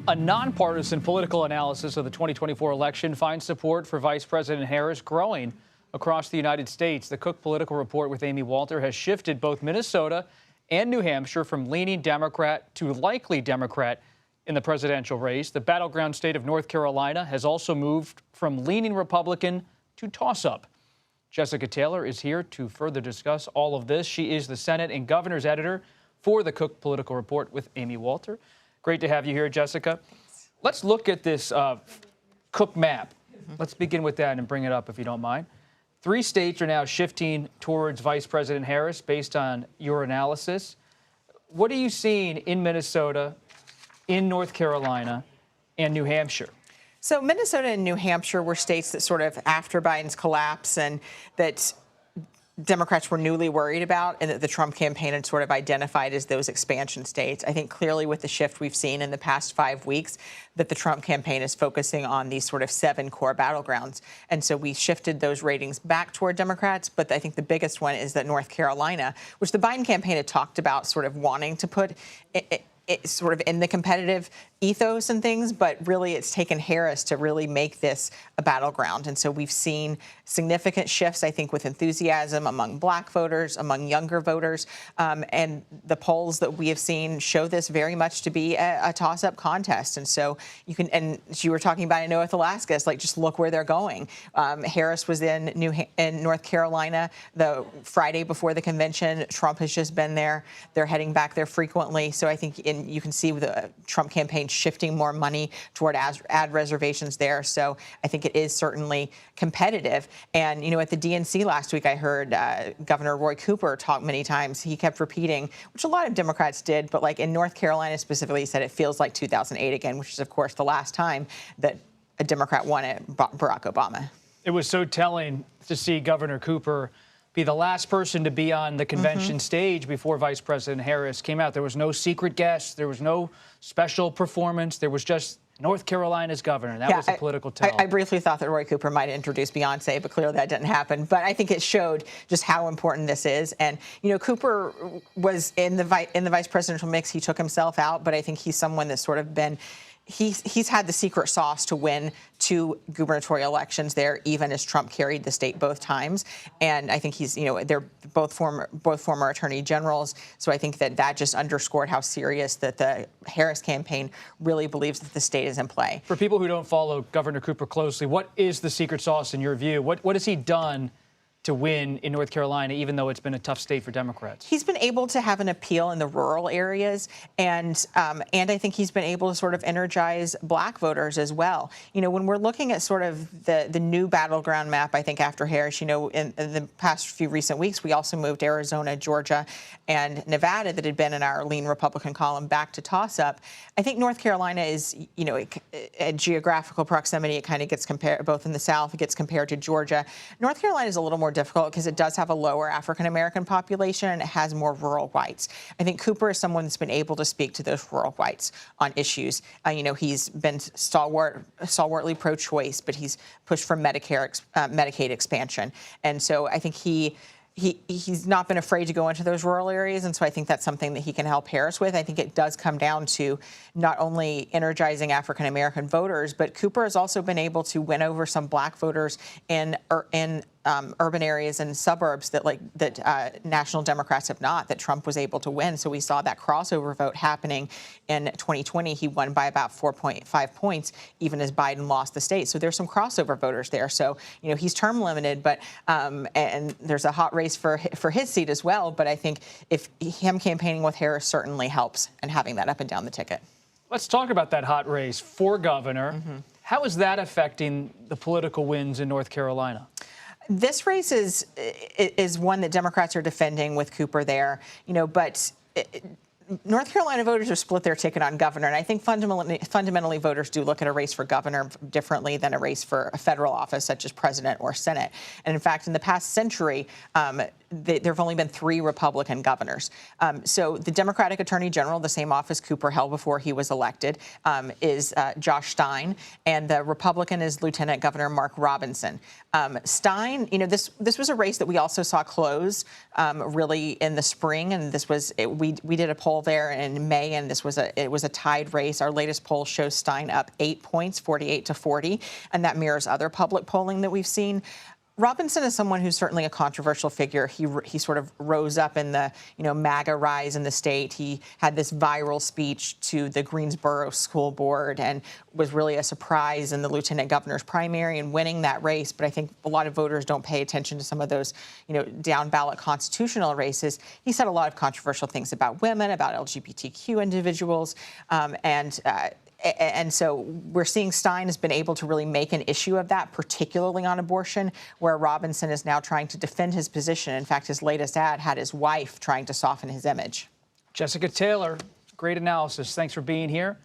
A nonpartisan political analysis of the 2024 election finds support for Vice President Harris growing across the United States. The Cook Political Report with Amy Walter has shifted both Minnesota and New Hampshire from leaning Democrat to likely Democrat in the presidential race. The battleground state of North Carolina has also moved from leaning Republican to toss-up. Jessica Taylor is here to further discuss all of this. She is the Senate and Governor's editor for the Cook Political Report with Amy Walter. Great to have you here, Jessica. Let's look at this Cook map. Let's begin with that and bring it up if you don't mind. 3 states are now shifting towards Vice President Harris based on your analysis. What are you seeing in Minnesota, in North Carolina, and New Hampshire? So Minnesota and New Hampshire were states that sort of after Biden's collapse and that Democrats were newly worried about and that the Trump campaign had sort of identified as those expansion states. I think clearly with the shift we've seen in the past 5 weeks that the Trump campaign is focusing on these sort of 7 core battlegrounds. And so we shifted those ratings back toward Democrats. But I think the biggest one is that North Carolina, which the Biden campaign had talked about sort of wanting to put it sort of in the competitive ethos and things, but really it's taken Harris to really make this a battleground. And so we've seen significant shifts, I think, with enthusiasm among black voters, among younger voters. And the polls that we have seen show this very much to be a toss-up contest. And so you can, and you were talking about, I know, with Alaska, it's like, just look where they're going. Harris was in North Carolina the Friday before the convention. Trump has just been there. They're heading back there frequently. So I think you can see the Trump campaign shifting more money toward ad reservations there. So I think it is certainly competitive. And, you know, at the DNC last week, I heard Governor Roy Cooper talk many times. He kept repeating, which a lot of Democrats did, but like in North Carolina specifically, he said it feels like 2008 again, which is, of course, the last time that a Democrat won it, Barack Obama. It was so telling to see Governor Cooper be the last person to be on the convention stage before Vice President Harris came out. There was no secret guest. There was no special performance. There was just North Carolina's governor. That was a political tell. I briefly thought that Roy Cooper might introduce Beyonce, but clearly that didn't happen. But I think it showed just how important this is. And, you know, Cooper was in the vice presidential mix. He took himself out, but I think he's someone that's sort of been he's had the secret sauce to win 2 gubernatorial elections there, even as Trump carried the state both times. And I think he's, you know, they're both former attorney generals. So I think that just underscored how serious that the Harris campaign really believes that the state is in play. For people who don't follow Governor Cooper closely, what is the secret sauce in your view? What has he done to win in North Carolina, even though it's been a tough state for Democrats? He's been able to have an appeal in the rural areas, and I think he's been able to sort of energize black voters as well. You know, when we're looking at sort of the new battleground map, I think after Harris, you know, in the past few recent weeks, we also moved Arizona, Georgia, and Nevada that had been in our lean Republican column back to toss-up. I think North Carolina is, you know, a geographical proximity. It kind of gets compared, both in the South, it gets compared to Georgia. North Carolina is a little more difficult because it does have a lower African-American population and it has more rural whites. I think Cooper is someone that's been able to speak to those rural whites on issues. You know, he's been stalwartly pro-choice, but he's pushed for Medicaid expansion. And so I think he's not been afraid to go into those rural areas, and so I think that's something that he can help Harris with. I think it does come down to not only energizing African-American voters, but Cooper has also been able to win over some black voters in urban areas and suburbs that national Democrats have not, that Trump was able to win. So we saw that crossover vote happening in 2020. He won by about 4.5 points, even as Biden lost the state. So there's some crossover voters there. So, you know, he's term limited, but and there's a hot race for his seat as well. But I think if him campaigning with Harris certainly helps, and having that up and down the ticket. Let's talk about that hot race for governor. How is that affecting the political wins in North Carolina? This race is one that Democrats are defending with Cooper there, you know, but North Carolina voters have split their ticket on governor, and I think fundamentally voters do look at a race for governor differently than a race for a federal office such as president or Senate. And in fact, in the past century, there have only been 3 Republican governors. So the Democratic Attorney General, the same office Cooper held before he was elected, is Josh Stein, and the Republican is Lieutenant Governor Mark Robinson. Stein, this was a race that we also saw close really in the spring, and we did a poll there in May, and it was a tied race. Our latest poll shows Stein up 8 points, 48 to 40, and that mirrors other public polling that we've seen. Robinson is someone who's certainly a controversial figure. He sort of rose up in the MAGA rise in the state. He had this viral speech to the Greensboro School Board and was really a surprise in the lieutenant governor's primary and winning that race. But I think a lot of voters don't pay attention to some of those down ballot constitutional races. He said a lot of controversial things about women, about LGBTQ individuals, and so we're seeing Stein has been able to really make an issue of that, particularly on abortion, where Robinson is now trying to defend his position. In fact, his latest ad had his wife trying to soften his image. Jessica Taylor, great analysis. Thanks for being here.